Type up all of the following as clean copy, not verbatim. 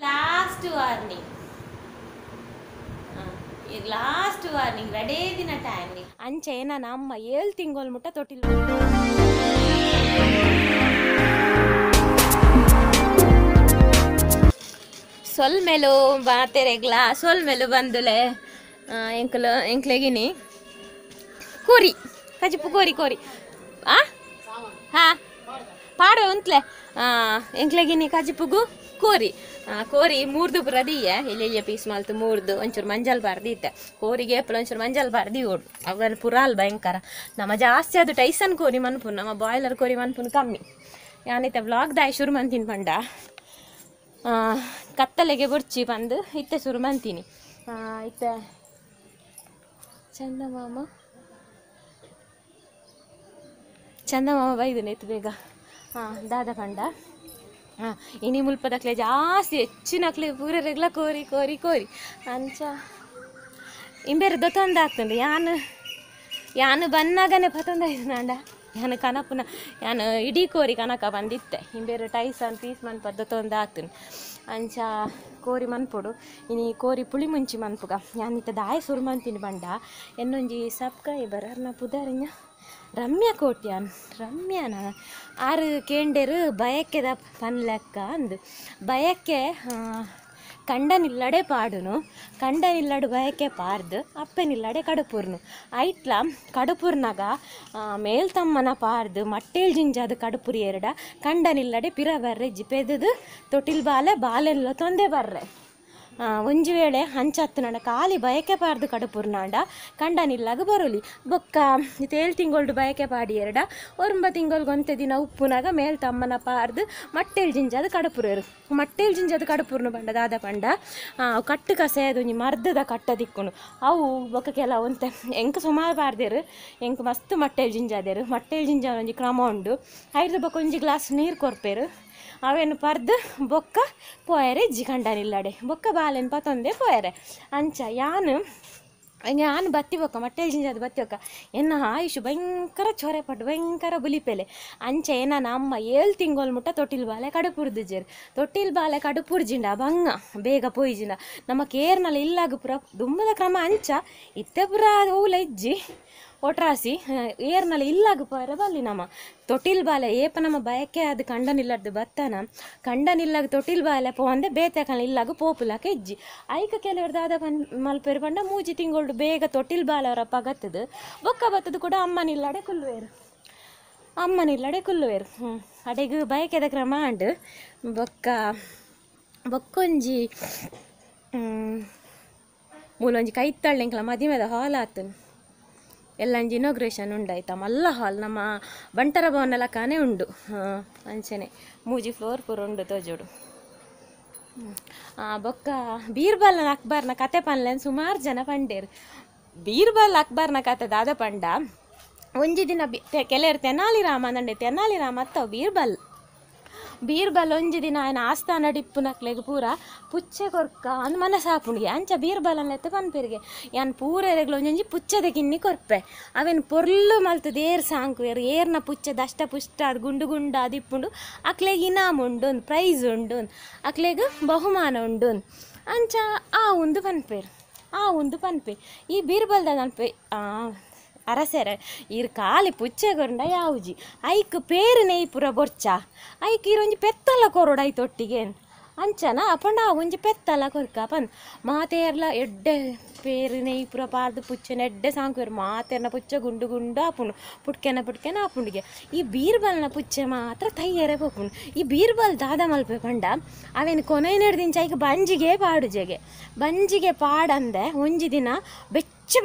last warning last warning ರಡೇ ದಿನ time ಅಂಚೆನ ನಮ್ಮ 7 ತಿಂಗಳು ಮುಟ್ಟ ತೊಟ್ಟಿಲ್ ಸೊಲ್ಮೆಲು ಬಾತೆರೆಗ್ಲಾ ಸೊಲ್ಮೆಲು ಬಂದುಲೆ ಎಂಕ್ಲೆಗಿನಿ ಕೋರಿ ಕಜಿಪು ಕೋರಿ ಹಾ ಪಾಡು ಅಂತ್ಲೆ ಎಂಕ್ಲೆಗಿನಿ ಕಜಿಪುಗು ಕೋರಿ ಕೋರಿ ಮೂರ್ದು ಬರದಿಯೆ ಇಲ್ಲಿ ಪೀಸ್ ಮಾಲ್ತು ಮೂರ್ದು ಒಂಚೂರು ಮಂಜಲ್ ಬಾರ್ದಿತ್ತೆ ಕೋರಿಗೆ ಏಪಲು ಒಂಚೂರು ಮಂಜಲ್ ಬಾರ್ದಿ ಓಡು ಅವೆಲ್ಲ ಪುರಾಲ್ ಭಯಂಕರ ನಮ್ಮ ಜಾಸ್ತಿ ಅದು ಟೈಸನ್ ಕೋರಿ ಮನ್ಪುನ್ ನಮ್ಮ ಬಾಯ್ಲರ್ ಕೋರಿ ಮನ್ಪುನ್ ಕಮ್ಮಿ ಯಾನೈತೆ ವ್ಲಾಗ್ದಾಯ್ ಶುರು ಮಂತೀನಿ ಪಂಡ ಕತ್ತಲೆಗೆ ಬುರ್ಚಿ ಬಂದು ಇತ್ತೆ ಶುರು ಮಂತೀನಿ ಇತ್ತೆ ಚಂದಮಾಮ ಬೈದನೆ ಇತ್ತು ಬೇಗ ದಾದ ಪಂಡ ಇನಿ ಮುಲ್ಪದಕ್ಲೆ ಜಾಸ್ತಿ ಹೆಚ್ಚಿನಕ್ಲೆ ಪೂರ ರೆಗ್ಲ ಕೋರಿ ಅಂಚ ಇಂಬೇರು ದೊತ್ತೊಂದು ಆಗ್ತಂಡು ಯಾನು ಬನ್ನಾಗನೆ ಪತೊಂದಾಯ್ತು ನಾಂಡ ಯಾನು ಕನಪುನ ಯಾನು ಇಡೀ ಕೋರಿ ಕನಕ ಬಂದಿತ್ತೆ ಇಂಬೇರು ಟೈಸನ್ ಪೀಸ್ ಮನ್ಪ ದೊತ್ತೊಂದು ಆಗ್ತೀನಿ ಅಂಚ ಕೋರಿ ಮನ್ಪೊಡು ಇನಿ ಕೋರಿ ಪುಳಿ ಮುಂಚಿ ಮನ್ಪುಗ ಯಾನಿತ್ತ ದಾಯ ಸುರು ಮಂತೀನಿ ಬಂಡ ಎನ್ನೊಂಜಿ ಸಬ್ಸ್ಕ್ರೈಬರ್ ಅರ್ನ ಪುದಾರಿನ ರಮ್ಯಾ ಕೋಟ್ಯಾನ್ ರಮ್ಯಾನ ಆರು ಕೇಂಡೆರು ಬಯಕೆದ ಪನ್ಲೆಕ್ಕ ಅಂದು ಬಯಕೆ ಕಂಡನಿಲ್ಲಡೆ ಪಾಡುನು ಕಂಡನಿಲ್ಲಡು ಬಯಕೆ ಪಾರ್ದು ಅಪ್ಪನಿಲ್ಲಡೆ ಕಡುಪುರ್ನು ಐಟ್ಲ ಕಡುಪುರ್ನಾಗ ಮೇಲ್ತಮ್ಮನ ಪಾರ್ದು ಮಟ್ಟೇಳ್ ಜಿಂಜಾದು ಕಡುಪುರಿ ಎರಡ ಕಂಡನಿಲ್ಲಡೆ ಪಿರ ಬರ್ರೆ ಜಿಪೆದು ತೊಟ್ಟಿಲ್ ಬಾಲೆಲ್ಲ ತೊಂದೆ ಬರ್ರೆ ಒಂಜಿ ವೇಳೆ ಹಂಚತ್ತನಾಂಡ ಖಾಲಿ ಬಯಕೆ ಪಾರ್ದು ಕಡುಪುರ್ನಾಂಡ ಕಂಡನಿಲ್ಲಾಗ ಬರೋಲಿ ಬೊಕ್ಕ 7 ತಿಂಗಳು ಬಯಕೆ ಪಾಡಿ ಎರಡ 9 ತಿಂಗಳಿಗೆ ಒಂತೆ ದಿನ ಉಪ್ಪುನಾಗ ಮೇಲ್ತಮ್ಮನ ಪಾರ್ದು ಮಟ್ಟೇಳ್ ಜಿಂಜಾದ ಕಡುಪುರೇರು ಮಟ್ಟೇಳ್ ಜಿಂಜಾದ ಕಡುಪುರ್ನು ಪಂಡ ದಾದ ಪಂಡ ಕಟ್ಟು ಕಸೆಯದು ಒಂಜಿ ಮರ್ದದ ಕಟ್ಟದಿಕ್ಕುನು ಅವು ಬೊಕ್ಕ ಕೆಲವು ಒಂತೆ ಎಂಕ ಸುಮಾರು ಪಾರ್ದೇರು ಎಂಕ ಮಸ್ತ್ ಮಟ್ಟೇಳ್ ಜಿಂಜಾದೇರು ಮಟ್ಟೇಳ್ ಜಿಂಜ ಒಂಜಿ ಕ್ರಮ ಉಂಡು ಐದು ಬೊಕ್ಕ ಒಂಜಿ ಗ್ಲಾಸ್ ನೀರು ಕೊರ್ಪೇರು ಅವೇನು ಪರ್ದು ಬೊಕ್ಕ ಪೋಯರೆ ಇಜ್ಜಿ ಕಂಡನಿಲ್ಲಡೆ ಬೊಕ್ಕ ಬಾಲೆನ್ ಪತೊಂದೆ ಪೋಯರೆ ಅಂಚ ಯಾನು ಬತ್ತಿ ಬೊಕ್ಕ ಮಟ್ಟೆ ಜಿಂಜಾದ ಬತ್ತಿ ಬೊಕ್ಕ ಎನ್ನ ಆಯುಷು ಭಯಂಕರ ಚೊರೆ ಪಟ್ಟು ಭಯಂಕರ ಬುಲಿಪೆಲೆ ಅಂಚ ಏನ ನಮ್ಮ 7 ತಿಂಗಳು ಮುಟ್ಟ ತೊಟ್ಟಿಲ್ ಬಾಲೆ ಕಡುಪುರ್ದಿಜ್ಜೇರು ತೊಟ್ಟಿಲ್ ಬಾಲೆ ಕಡುಪುರ್ಜಿಂಡ ಬಂಗ ಬೇಗ ಪೋಯ್ಜಿಂಡ ನಮ್ಮ ಕೇರ್ನಲ್ಲಿ ಇಲ್ಲಾಗ ಪುರ ದುಮ್ಮದ ಕ್ರಮ ಅಂಚ ಇತ್ತೆ ಪುರ ಹೂಲ ಇಜ್ಜಿ ಒಟ್ರಾಸಿ ಏರ್ನಲ್ಲಿ ಇಲ್ಲಾಗ ಪೋಯರೆ ಬಲ್ಲಿ ನಮ್ಮ ತೊಟ್ಟಿಲ್ ಬಾಲೆ ಏಪ ನಮ್ಮ ಬಯಕೆ ಅದು ಕಂಡನಿಲ್ಲದ್ದು ಬತ್ತನ ಕಂಡನಿಲ್ಲಾಗ ತೊಟ್ಟಿಲ್ ಬಾಲೆ ಪೋಂದೆ ಬೇತೆಕನ ಇಲ್ಲಾಗ ಪೋಪುಲಕ ಇಜ್ಜಿ ಐಕ ಕೆಲವರು ದಾದ ಮಲ್ಪೇರು ಪಂಡ 3 ತಿಂಗಳು ಬೇಗ ತೊಟ್ಟಿಲ್ ಬಾಲೆ ಅವರ ಪಗತ್ತದು ಬೊಕ್ಕ ಬತ್ತದು ಕೂಡ ಅಮ್ಮನಿಲ್ಲಡೆ ಕುಲ್ಲುವೇರು ಅಡೆಗೂ ಬಯಕೆದ ಕ್ರಮ ಅಂಡು ಬೊಕ್ಕೊಂಜಿ ಮೂಲೊಂಜಿ ಕೈತಳ್ಳೆಂಕಲ ಮದಿಮೆದ ಹಾಲ್ ಆತನು ಎಲ್ಲಂಜಿ ಇನಾಗ್ರೇಷನ್ ಉಂಡಾಯ್ತಾ ಮಲ್ಲ ಹಾಲ್ ನಮ್ಮ ಬಂಟರ ಭವನ ಲಕಾನೆ ಉಂಡು ಅಂಚನೆ 3 ಫ್ಲೋರ್ ಪೂರ ಉಂಡು ತೋಜೋಡು ಬೊಕ್ಕ ಬೀರ್ಬಲ್ನ ಅಕ್ಬರ್ನ ಕತೆ ಪನ್ಲೆನ್ ಸುಮಾರು ಜನ ಪಂಡೇರು ಬೀರ್ಬಲ್ ಅಕ್ಬರ್ನ ಕತೆ ದಾದ ಪಂಡ ಒಂಜಿ ದಿನ ಕೆಲವರು ತೆನಾಲಿ ರಾಮ ಅಂದಂಡೆ ತೆನಾಲಿ ರಾಮ ಅತ್ತವ ಬೀರ್ಬಲ್ ಒಂಜಿ ದಿನ ఆయన ಆಸ್ಥಾನ ಡಿಪ್ಪುನಕ್ಲೆಗ್ ಪೂರ ಪುಚ್ಚೆ ಕೊರ್ಕ ಅಂದ್ ಮನಸಾಪುಂಡಿಗೆ ಅಂಚ ಬೀರ್ಬಲನ್ನೆತ್ತ ಪನ್ಪೆರ್ಗೆ ಯಾನ್ ಪೂರೆರೆಗ್ಲ ಒಂಜೊಂಜಿ ಪುಚ್ಚದ ಕಿನ್ನಿ ಕೊರ್ಪೆ ಅವೇನು ಪೊರ್ಲು ಮಲ್ತದ ಏರ್ ಸಾಂಕ್ವೇರು ಏರ್ನ ಪುಚ್ಚೆ ದಷ್ಟ ಪುಷ್ಟ ಅದು ಗುಂಡು ಗುಂಡ ಅದಿಪ್ಪುಂಡು ಅಕ್ಲೆಗ್ ಇನಾಮ್ ಉಂಡು ಪ್ರೈಸ್ ಉಂಡು ಅಕ್ಲೆಗ್ ಬಹುಮಾನ ಉಂಡು ಅಂಚ ಒಂದು ಪನ್ಪೆ ಈ ಬೀರ್ಬಲ್ದ ಅನ್ಪೆ ಅರಸೆರೆ ಇರ್ ಖಾಲಿ ಪುಚ್ಚೆ ಕೊರಂಡ ಯಾವುಜಿ ಐಕ್ ಪೇರು ನೆಯ್ ಪುರ ಬೊರ್ಚ ಐಕ್ ಇರೊಂಜಿ ಪೆತ್ತಲ ಕೊರೋಡು ಐತೊಟ್ಟಿಗೆ ಅಂಚನ ಅಪಂಡ ಒಂಜಿ ಪೆತ್ತಲ ಕೊರ್ಕ ಪಂದ್ ಮಾತೇರ್ಲ ಎಡ್ಡೆ ಪೇರು ನೆಯ್ ಪುರ ಪಾರ್ದು ಪುಚ್ಚೆನ ಎಡ್ಡೆ ಸಾಂಕ್ವೇರು ಮಾತೆರ್ನ ಪುಚ್ಚೆ ಗುಂಡು ಗುಂಡು ಆಪುಂಡು ಪುಟ್ಕೆನ ಆಪುಂಡಿಗೆ ಈ ಬೀರ್ಬಲ್ನ ಪುಚ್ಚೆ ಮಾತ್ರ ತಯ್ಯರೆ ಪೋಪುಂಡು ಈ ಬೀರ್ಬಲ್ ದಾದ ಮಲ್ಪೆ ಪಂಡ ಅವೇನು ಕೊನೆಯೆರದಿಂಚ ಐಕ್ ಬಂಜಿಗೆ ಪಾಡಂದೆ ಒಂಜಿ ದಿನ ಬೆಚ್ಚ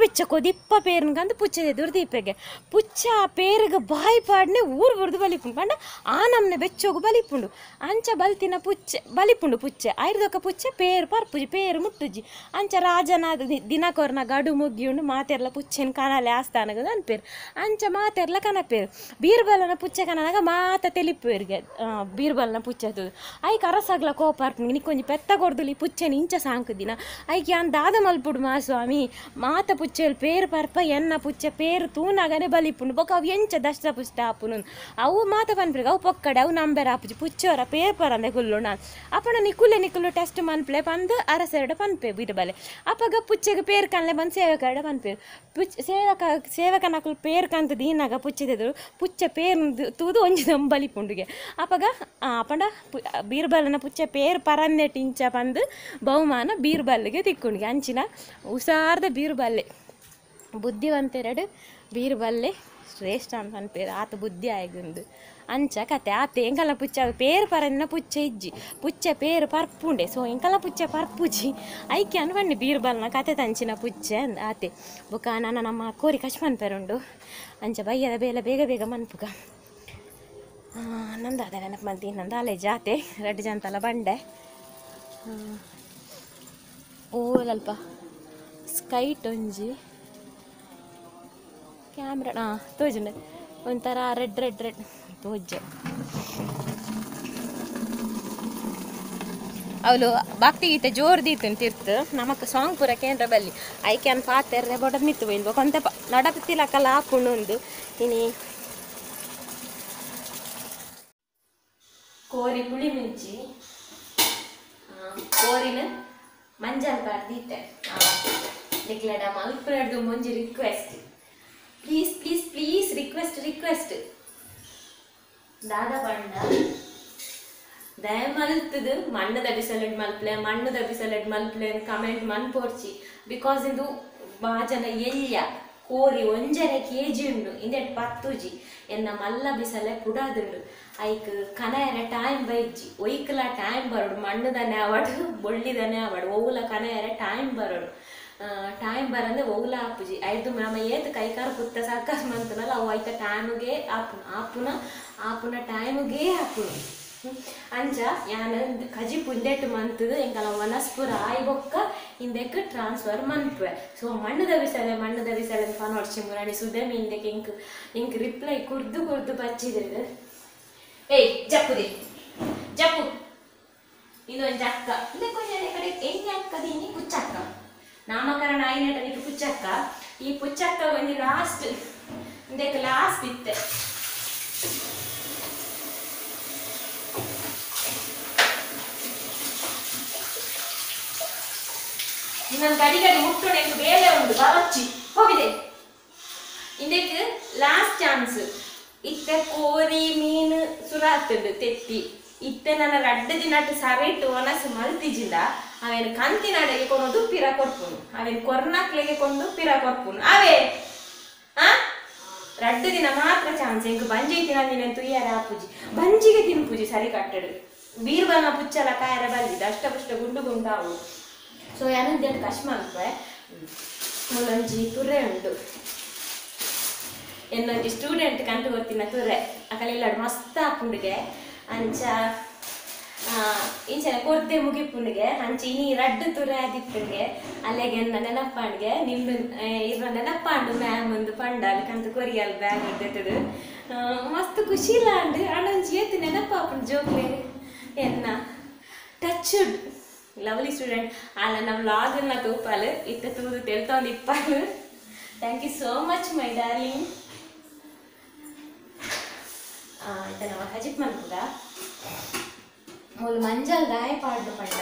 ಕೊದಿಪ್ಪ ಪೇರ್ನ್ಗಂದು ಪುಚ್ಚೆ ದುರ್ದೀಪೆಗೆ ಪುಚ್ಚ ಆ ಪೇರಿಗೆ ಬಾಯಿ ಪಾಡ್ನೆ ಊರು ಬುರ್ದು ಬಲಿಪುಂಡು ಪಂಡ ಆ ನಮ್ನೆ ಬೆಚ್ಚೋಗು ಬಲಿಪುಂಡು ಅಂಚ ಬಲ್ತಿನ ಪುಚ್ಚೆ ಬಲಿಪುಂಡು ಪುಚ್ಚೆ ಐರ್ದೊಕ್ಕ ಪುಚ್ಚೆ ಪೇರು ಪರ್ಪುಜಿ ಪೇರು ಮುಟ್ಟುಜಿ ಅಂಚ ರಾಜನ ದಿನಕೊರ್ನ ಗಡು ಮುಗಿಯುಂಡು ಮಾತೆರ್ಲ ಪುಚ್ಚೆನ ಕನಲೆ ಆಸ್ಥಾನಗದು ಅನ್ಪೇರು ಅಂಚ ಮಾತೆರ್ಲ ಕನಪೇರು ಬೀರ್ಬಲನ ಪುಚ್ಚೆ ಕನನಾಗ ಮಾತ ತೆಲಿಪೇರಿಗೆ ಬೀರ್ಬಲ್ನ ಪುಚ್ಚೆ ಐಕ್ ಅರಸಗ್ಲ ಕೋಪ ಅರ್ಪುಂಡು ನಿಕ್ಕೊಂಜಿ ಪೆತ್ತ ಕೊರ್ದುಲಿ ಪುಚ್ಚೆನ ಇಂಚ ಸಾಂಕು ದಿನ ಐಕ್ ಯಾನ್ ದಾದ ಮಲ್ಪುಡು ಮಾ ಸ್ವಾಮಿ ಮಾತ పుచ్చేలు పేరు పర్ప ఎన్న పుచ్చ పేరు తూనగానే బలిపుండు బొక్క అవి ఎంచ దష్ట పుష్ట ఆపును అవు మాత పనిపిరు అవు పొక్కడే అవు నంబర్ ఆపుజి పుచ్చోర పేపర్ ಅಂದೆ ಕುಲ್ಲು ನಾನು ಅಪ್ಪಣ ನಿಕ್ಕುಲೆ ಟೆಸ್ಟ್ ಮನ್ಪ್ಲೆ ಬಂದು ಅರಸೆರಡ ಪನ್ಪೆ ಬಿಡಬಲೆ ಅಪ್ಪಗ ಪುಚ್ಚೆಗೆ ಪೇರು ಕನ್ಲೆ ಬಂದು ಸೇವಕರಡ ಪನ್ಪೇರು ಸೇವಕ ನಕಲು ಪೇರು ಕಂತ ದೀನಾಗ ಪುಚ್ಚೆದರು ಪುಚ್ಚ ಪೇರು ತೂದು ಒಂಜಿ ಬಲಿಪುಂಡುಗೆ ಅಪ್ಪಗ ಅಪ್ಪಂಡ ಬೀರ್ಬಲ್ನ ಪುಚ್ಚ ಪೇರು ಪರಂದೆ ಟಿಂಚ ಬಂದು ಬಹುಮಾನ ಬೀರ್ಬಲ್ಗೆ ತಿಕ್ಕೊಂಡ್ಗೆ ಅಂಚಿನ ಉಸಾರ್ದ ಬೀರ್ಬಲ್ಲೆ ಬುದ್ಧಿವಂತೆರಡು ಬೀರ್ಬಲ್ಲೆ ಶ್ರೇಷ್ಠ ಅಂತ ಅನ್ಪೇರು ಆತ ಬುದ್ಧಿ ಆಯ್ಗುಂದು ಅಂಚ ಕತೆ ಆತ ಎಂಕಲ ಪುಚ್ಚ ಪೇರು ಪರಂದಿನ ಪುಚ್ಚ ಇಜ್ಜಿ ಪುಚ್ಚ ಪೇರು ಪರ್ಪುಂಡೆ ಸೊ ಎಂಕಲ ಪುಚ್ಚ ಪರ್ಪುಜಿ ಐಕೆ ಅನ್ಬಣ್ಣಿ ಬೀರ್ಬಲ್ನ ಕತೆ ತಂಚಿನ ಪುಚ್ಚ ಆತೆ ಬೊಕ ನನ್ನ ನಮ್ಮ ಕೋರಿ ಕಚ್ ಮನ್ಪೇರುಂಡು ಅಂಚ ಬಯ್ಯದ ಬೇಗ ಬೇಗ ಮನ್ಪುಗ ನಂದಾದ ನೆನಪು ಮಂತಿ ನಂದು ಅಲೆ ಜಾತೆ ರೆಡ್ ಜಂತಲ ಬಂಡೆ ಓಲಲ್ಪ ಸ್ಕೈಟ್ ಒಂಜಿ ಕ್ಯಾಮ್ರಾ ತೋಜುಂಡೆ ಒಂಥರ ರೆಡ್ ತೋಜೆ ಅವಳು ಭಕ್ತಿ ಗೀತೆ ಜೋರು ದೀತು ತಿರ್ತು ನಮಕ್ ಸಾಂಗ್ ಪೂರ ಕೇಂದ್ರ ಬಲ್ಲಿ ಐಕ್ಯಾನ್ ಪಾತೆರ್ರೆ ಬೊಡದ್ ಮಿತ್ತು ಬೈಲ್ಬೋ ಕೊಂತೆ ನಡಪತ್ತಿಲಕ್ಕಲ್ಲ ಹಾಕೊಂಡು ಒಂದು ಇನಿ ಕೋರಿ ಪುಳಿ ಮುಂಚಿ ಕೋರಿನ ಮಂಜಲ್ ಬರ್ದಿತ್ತೆ ನಿಕ್ಲಡ ಮಲ್ಪನಡ್ದು ಮುಂಜಿ ರಿಕ್ವೆಸ್ಟ್ ಪ್ಲೀಸ್ ರಿಕ್ವೆಸ್ಟ್ ದಾದ ಬಣ್ಣ ದಯ ಮಲ್ತದು ಮಣ್ಣು ದಬಿಸಲೆಡ್ ಮಲ್ಪ್ಲೆ ಕಮೆಂಟ್ ಮನ್ಪೋರ್ಚಿ ಬಿಕಾಸ್ ಇಂದು ಬಾಜನ ಎಲ್ಯ ಕೋರಿ 1.5 kg ಉಂಡು ಇಂದೆಟ್ ಪತ್ತುಜಿ ಎನ್ನ ಮಲ್ಲ ಬಿಸಲೆ ಪುಡಾದುಂಡು ಐಕ್ ಕನಯರ ಟೈಮ್ ಬೈಜ್ಜಿ ಒಯ್ಕಲ ಟೈಮ್ ಬರೋಡು ಮಣ್ಣುದನೆ ಆವಡು ಬೊಳ್ಳಿದನೆ ಆವಡು ಓವುಲ ಕನಯರ ಟೈಮ್ ಬರೋಡು ಟೈಮ್ ಬರಂದೆ ಓವುಲ ಆಪುಜಿ ಐದು ನಮ್ಮ ಏತ್ ಕೈಕಾರ ಪುತ್ತ ಸರ್ಕಸ್ ಮಂತನಲ್ಲ ಅವು ಐತ ಟೈಮ್ಗೆ ಆಪುನ ಟೈಮ್ಗೆ ಆಪುನು ಅಂಚ ಯಾನ ಕಜಿ ಪುಂದೆಟ್ ಮಂತದು ಎಂಕಲ ವನಸ್ಪುರ ಆಯ್ ಬೊಕ್ಕ ಇಂದೆಕ್ ಟ್ರಾನ್ಸ್ಫರ್ ಮನ್ಪೆ ಸೊ ಮಣ್ಣು ದವಿಸಲೆ ಫನೋಡ್ಚಿ ಮುರಾಣಿ ಸುದಮಿ ಇಂದೆಕ್ ಇಂಕ್ ರಿಪ್ಲೈ ಕುರ್ದು ಬಚ್ಚಿದ್ರೆ ಏಯ್ ಜಪ್ಪು ಇದೊಂದು ಅಕ್ಕ ಇಲ್ಲ ಕೊಂಚ ಕಡೆ ಎಣ್ಣೆ ಅಕ್ಕದೀನಿ ಪುಚ್ಚಕ್ಕ ನಾಮಕರಣ ಆಯ್ನಟ ನೀನು ಪುಚ್ಚಕ್ಕ ಈ ಪುಚ್ಚಕ್ಕ ಒಂದು ಲಾಸ್ಟ್ ಇತ್ತೆ ಇನ್ನೊಂದು ಗಡಿ ಮುಟ್ಟೋಣ ಬೇಲೆ ಉಂಟು ಬಾವಚ್ಚಿ ಹೋಗಿದೆ ಇಂದಕ್ಕೆ ಲಾಸ್ಟ್ ಚಾನ್ಸ್ ಇತ್ತೆ ಕೋರಿ ಮೀನು ಸುರಾತುಂಡು ತೆತ್ತಿ ಇತ್ತೆ ನನ್ನ 2 ದಿನ ಸರಿಟ್ಟು ಒನಸು ಮಲ್ತಿಜಿಂದ ಅವೇನು ಕಂತಿನಾಡೆಗೆ ಕೊಂಡು ಪಿರ ಕೊಡ್ಪುನು ಅವೇನು ಕೊರ್ನಾಕ್ಲೆಗೆ ಕೊಂಡು ಪಿರ ಕೊಡ್ಪುನು ಅವೇ 2 ದಿನ ಮಾತ್ರ ಚಾನ್ಸ್ ಎಂಕ್ ಬಂಜಿ ತಿನ್ನ ತುಯ್ಯಾರ ಆಪುಜಿ ಬಂಜಿಗೆ ತಿನ್ಪುಜಿ ಸರಿ ಕಟ್ಟಡು ಬೀರ್ಬಲ್ನ ಪುಚ್ಚಲ ಕಾಯರ ಬಲ್ಲಿದ ಅಷ್ಟಪುಷ್ಟ ಗುಂಡು ಸೊ ಏನಂತ ಕಷ್ಟ ಮಾಡ್ಬೆ ಮೂಲೊಂಜಿ ತುರೆ ಉಂಟು ಎನ್ನೊಂಜಿ ಸ್ಟೂಡೆಂಟ್ ಕಂಡು ಗೊತ್ತಿನ ತುರೆ ಅಕಲೆಲ್ಲ ಮಸ್ತ್ ಹಾಪುಂಡಿಗೆ ಅಂಚ ಇಂಚನೆ ಕೊರ್ತೆ ಮುಗಿಪುಂಡಿಗೆ ಅಂಚ ಇನಿ 2 ತುರೆ ಆದಿಪ್ಪುಂಡಿಗೆ ಅಲ್ಲಿಗೆ ನೆನಪಾಂಡ್ಗೆ ನಿಮ್ದು ಇರೋ ನೆನಪಾಂಡು ಮ್ಯಾಮ್ ಒಂದು ಪಂಡಾಲ್ ಕಂತು ಕೊರಿಯಲ್ ಬ್ಯಾಗ್ ಇದ್ದದು ಮಸ್ತ್ ಖುಷಿ ಇಲ್ಲ ಅಂಡು ಅಣ್ಣೊಂಜಿ ಏತು ನೆನಪಾಪುಂಡು ಜೋಕ್ಲೆ ಎನ್ನ ಟಚ್ ಲವ್ಲಿ ಸ್ಟೂಡೆಂಟ್ ಅಲ್ಲ ನಮ್ಮ ವ್ಲಾಗ್ನ ತೂಪಾಲು ಇತ್ತ ತೂದು ತೆಲ್ತೊಂದು ಇಪ್ಪಾಲು thank you so much my darling ಆಯ್ತಾ ನಾವು ಹಜಿಪ್ ಮನ್ಪುಗ ಮೂಲು ಮಂಜಲ್ ಗಾಯ ಪಾಡ್ದು ಪಂಡ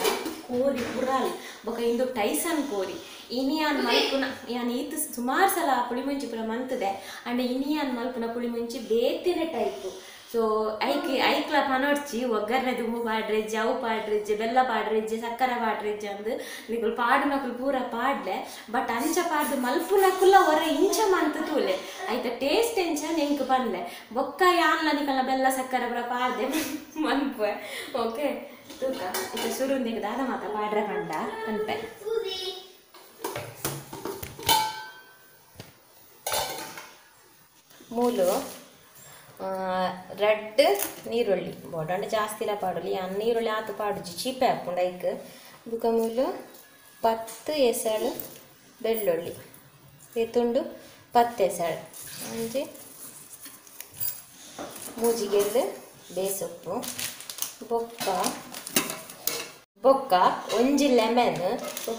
ಕೋರಿ ಪುರಾಲಿ ಬೊಕ ಇಂದು ಟೈಸನ್ ಕೋರಿ ಇನಿಯಾನ್ ಮಲ್ಪುನ ಯಾನ್ ಈತ್ ಸುಮಾರು ಸಲ ಪುಳಿ ಮುಂಚಿ ಪುರ ಮಂತದೆ ಅಂಡ್ ಇನಿಯಾನ್ ಮಲ್ಪುನ ಪುಳಿ ಮುಂಚಿ ಬೇತಿನ ಟೈಪು ಸೊ ಐಕ್ಲ ಪನೋಡ್ಚಿ ಒಗ್ಗರ್ನೆ ದುಮ್ಮು ಪಾಡ್ರೆಜ್ಜೆ ಅವು ಪಾಡ್ರೆಜ್ಜೆ ಬೆಲ್ಲ ಪಾಡ್ರೆಜ್ಜೆ ಸಕ್ಕರೆ ಪಾಡ್ರೆಜ್ಜೆ ಅಂದು ನಿಕುಲು ಪಾಡು ನಕುಲು ಪೂರ ಪಾಡ್ಲೆ ಬಟ್ ಅಂಚ ಪಾಡ್ದು ಮಲ್ಪುನಕುಲ್ಲ ಹೊರ ಇಂಚ ಮಂತ ತೂಲೆ ಆಯ್ತಾ ಟೇಸ್ಟ್ ಎಂಚ ನೆಂಕ್ ಪನ್ಲೆ ಬೊಕ್ಕ ಯಾನ್ಲ ನಿಕಲ್ನ ಬೆಲ್ಲ ಸಕ್ಕರೆ ಪೂರ ಪಾಡ್ದೆ ಮನ್ಪೆ ಓಕೆ ತೂಕ ಇದು ಸುರುಂದಿಗೆ ದಾದ ಮಾತ ಪಾಡ್ರೆ ಪಂಡ ಅನ್ಪೆ ಮೂಲು ರೆಡ್ ನೀರುಳ್ಳಿ ಬೋಡಂಡ ಜಾಸ್ತಿ ಇಲ್ಲ ಪಾಡಲಿ ಆ ನೀರುಳ್ಳಿ ಆತು ಪಾಡುಜಿ ಚೀಪೆ ಹಾಕೊಂಡು ಐಕ್ ಬುಕ ಮೂಲು 10 ಎಸಳು ಬೆಳ್ಳುಳ್ಳಿ ಎತ್ತುಂಡು 10 ಎಸಳು ಅಂಜಿ ಮೂಜಿಗೆಲ್ಲು ಬೇಸೊಪ್ಪು ಬೊಕ್ಕ ಒಂಜಿ ಲೆಮನ್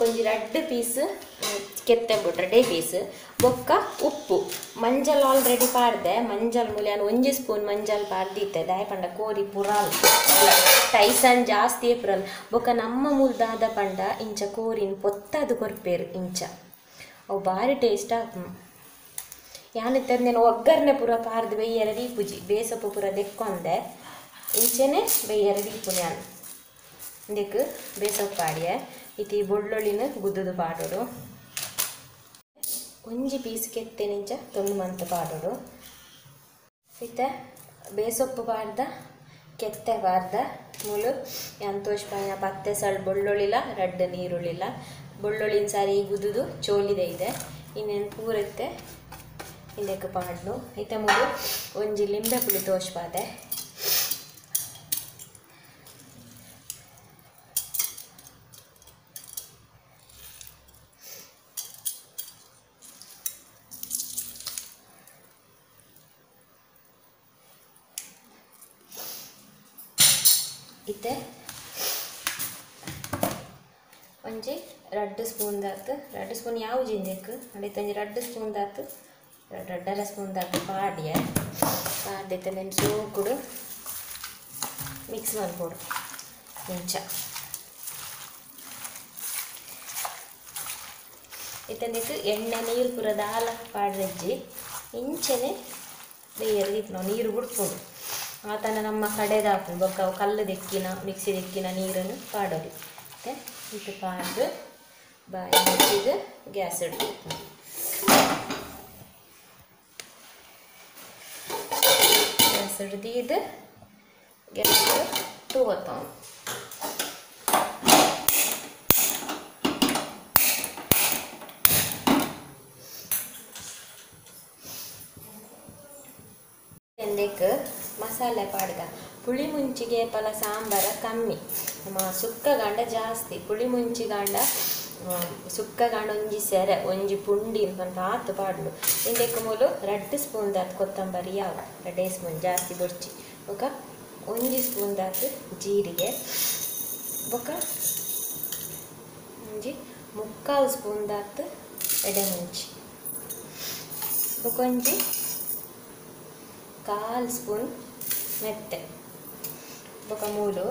ಒಂಜಿ 2 ಪೀಸ್ ಕೆತ್ತೆಂಬಿಟ್ಟು ರೆಡಿ ಪೀಸ್ ಬೊಕ್ಕ ಉಪ್ಪು ಮಂಜಲ್ ಆಲ್ರೆಡಿ ಪಾಡ್ದೆ ಮಂಜಲ್ ಮುಲಿಯನ್ 1 ಸ್ಪೂನ್ ಮಂಜಲ್ ಪಾಡ್ದಿತ್ತೆ ದಾಯ ಪಂಡ ಕೋರಿ ಪುರಾಲ್ ಟೈಸನ್ ಜಾಸ್ತಿ ಪುರಲ್ ಬೊಕ್ಕ ನಮ್ಮ ಮುಲ್ದಾದ ಪಂಡ ಇಂಚ ಕೋರಿನ ಪೊತ್ತದು ಕೊರ್ಪೇರು ಇಂಚ ಅವು ಭಾರಿ ಟೇಸ್ಟ್ ಆಪು ಯಾನಿತ್ತಂದೇನು ಒಗ್ಗರಣೆ ಪೂರ ಪಾರ್ದು ಬೆಯ್ಯರ ದೀಪುಜಿ ಬೇಸಪ್ಪು ಪೂರ ದೆಕ್ಕೊಂಡೆ ಇಂಚೆನೆ ಬೆಯ್ಯರ ದೀಪು ನಾನು ಇದಕ್ಕೆ ಬೇಸಪ್ಪು ಪಾಡ್ಯ ಇತಿ ಬೊಳ್ಳೊಳಿನ ಗುದ್ದುದು ಪಾಡೋಡು 1 ಪೀಸ್ ಕೆತ್ತೆ ನಿಂಚ ತೊಂದು ಮಂತ್ ಪಾಡೋಡು ಇತ್ತೆ ಬೇಸೊಪ್ಪು ಪಾಡ್ದ ಕೆತ್ತೆ ಪಾಡ್ದ ಮುಲು ಎಂತೋಷ್ ಪಾಯ ಪತ್ತೆ ಸಳ್ ಬೊಳ್ಳೊಳಿಲ್ಲ ರಡ್ಡು ನೀರುಳ್ಳಿಲ್ಲ ಬೊಳ್ಳೊಳಿನ ಸಾರಿ ಗುದ್ದುದು ಚೋಲಿದೆ ಇದೆ ಇನ್ನೇನು ಪೂರತ್ತೆ ಇದಕ್ಕೆ ಪಾಡ್ನು ಇತ್ತೆ ಮುಲು ಒಂಜಿ ಲಿಂಬೆ ಪುಳಿ ತೋಷ್ಪಾದೆ ಇತ್ತೆ ಒಂಜಿ 2 ಸ್ಪೂನ್ ದಾತು 2 ಸ್ಪೂನ್ ಯಾವ ಜಿಂದೆಕ್ ಅಡಿತಂಜಿ 2 ಸ್ಪೂನ್ ದಾತು 2.5 ಸ್ಪೂನ್ ದಾತು ಪಾಡ್ಯ ಪಾಡ್ದಿತ್ತೆ ನೆನ್ ಸೋಕುಡು ಮಿಕ್ಸ್ ಮಾಡ್ಕೊಡು ಇಂಚ ಇತ್ತಂದಿಕ್ಕೆ ಎಣ್ಣೆ ನೀರು ಪೂರ ದಾಲ ಪಾಡ್ರಜ್ಜಿ ಇಂಚನೆ ಬೇಯರ್ ನಾವು ನೀರು ಬಿಡ್ಕೊಂಡು ಆತನ ನಮ್ಮ ಕಡೆದಾಕು ಬೊಕ್ಕ ಅವು ಕಲ್ಲು ದೆಕ್ಕಿನ ಮಿಕ್ಸಿ ದೆಕ್ಕಿನ ನೀರನ್ನು ಪಾಡೋದು ಮತ್ತು ಇದು ಪಾಡ್ದು ಬಾಯಿ ಮುಚ್ಚಿದು ಗ್ಯಾಸ್ ಇಡ್ದು ಗ್ಯಾಸ್ ಹಿಡ್ದು ಇದು ಗ್ಯಾಸ್ ತೂವತ್ತಾವ ಎಂದಕ್ಕೆ ಮಸಾಲೆ ಪಾಡ್ಗ ಪುಳಿ ಮುಂಚಿಗೆ ಪಲ ಸಾಂಬಾರ ಕಮ್ಮಿ ನಮ್ಮ ಸುಕ್ಕ ಗಾಂಡ ಜಾಸ್ತಿ ಪುಳಿ ಮುಂಚಿ ಗಾಂಡ ಸುಕ್ಕ ಗಾಂಡ ಒಂಜಿ ಸೆರೆ ಒಂಜಿ ಪುಂಡಿ ಅಂತ ಆತು ಪಾಡ್ಲು ಇಂದಕ್ಕೆ ಮೂಲು 2 ಸ್ಪೂನ್ ದಾತು ಕೊತ್ತಂಬರಿ ಯಾವ 2 ಸ್ಪೂನ್ ಜಾಸ್ತಿ ಬೊಡ್ಚಿ ಬೊಕ್ಕ 1 ಸ್ಪೂನ್ ದಾತು ಜೀರಿಗೆ ಬೊಕ್ಕ ಒಂಜಿ 3/4 ಸ್ಪೂನ್ ದಾತು ಎಡೆ ಮುಂಚಿ ಬೊಕ್ಕ ಒಂಜಿ 1/4 ಸ್ಪೂನ್ ಮೆತ್ತೆ ಬೊಕ ಮೂಲು